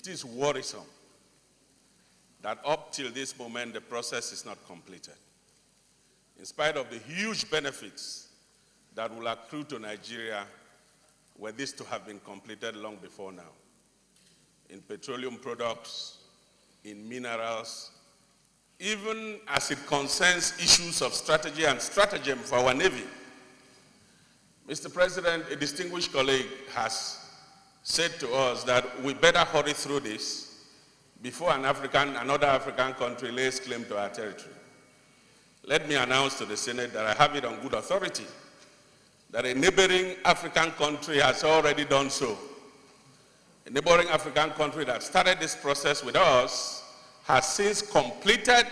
is worrisome that up till this moment, the process is not completed. In spite of the huge benefits that will accrue to Nigeria were this to have been completed long before now, in petroleum products, in minerals, even as it concerns issues of strategy and stratagem for our Navy. Mr. President, a distinguished colleague has said to us that we better hurry through this before another African country lays claim to our territory. Let me announce to the Senate that I have it on good authority that a neighboring African country has already done so. A neighboring African country that started this process with us has since completed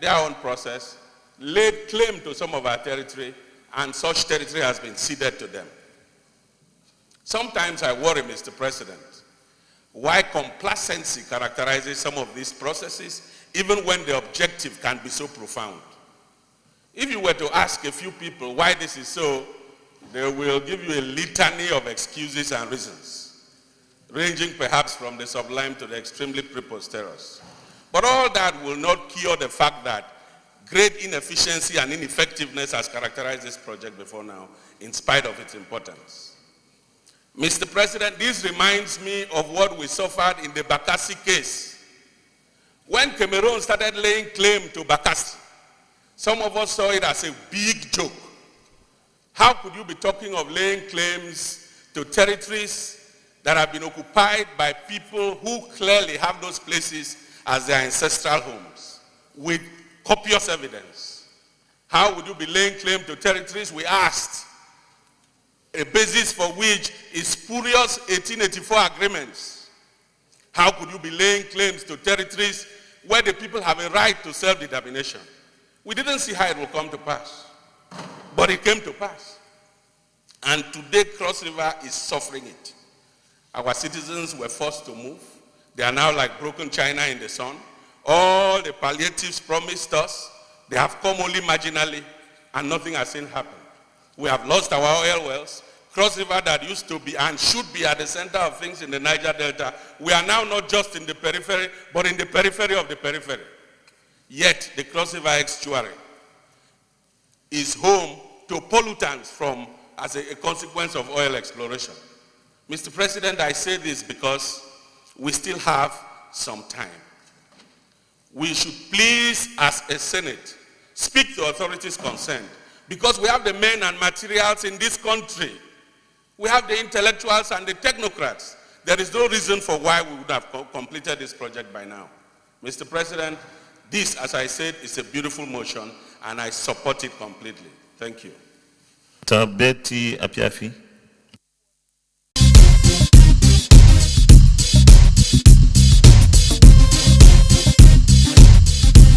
their own process, laid claim to some of our territory, and such territory has been ceded to them. Sometimes I worry, Mr. President, why complacency characterizes some of these processes, even when the objective can be so profound. If you were to ask a few people why this is so, they will give you a litany of excuses and reasons, ranging perhaps from the sublime to the extremely preposterous. But all that will not cure the fact that great inefficiency and ineffectiveness has characterized this project before now, in spite of its importance. Mr. President, this reminds me of what we suffered in the Bakassi case. When Cameroon started laying claim to Bakassi, some of us saw it as a big joke. How could you be talking of laying claims to territories that have been occupied by people who clearly have those places as their ancestral homes, with copious evidence? How would you be laying claim to territories, we asked, a basis for which is spurious 1884 agreements? How could you be laying claims to territories where the people have a right to self-determination? We didn't see how it will come to pass, but it came to pass. And today Cross River is suffering it. Our citizens were forced to move. They are now like broken china in the sun. All the palliatives promised us, they have come only marginally, and nothing has seen happen. We have lost our oil wells. Cross River that used to be and should be at the center of things in the Niger Delta, we are now not just in the periphery, but in the periphery of the periphery. Yet the Cross River estuary is home to pollutants as a consequence of oil exploration. Mr. President, I say this because we still have some time. We should please, as a Senate, speak to authorities concerned, because we have the men and materials in this country. We have the intellectuals and the technocrats. There is no reason for why we would have completed this project by now. Mr. President, this, as I said, is a beautiful motion, and I support it completely. Thank you. Betty Apiafi.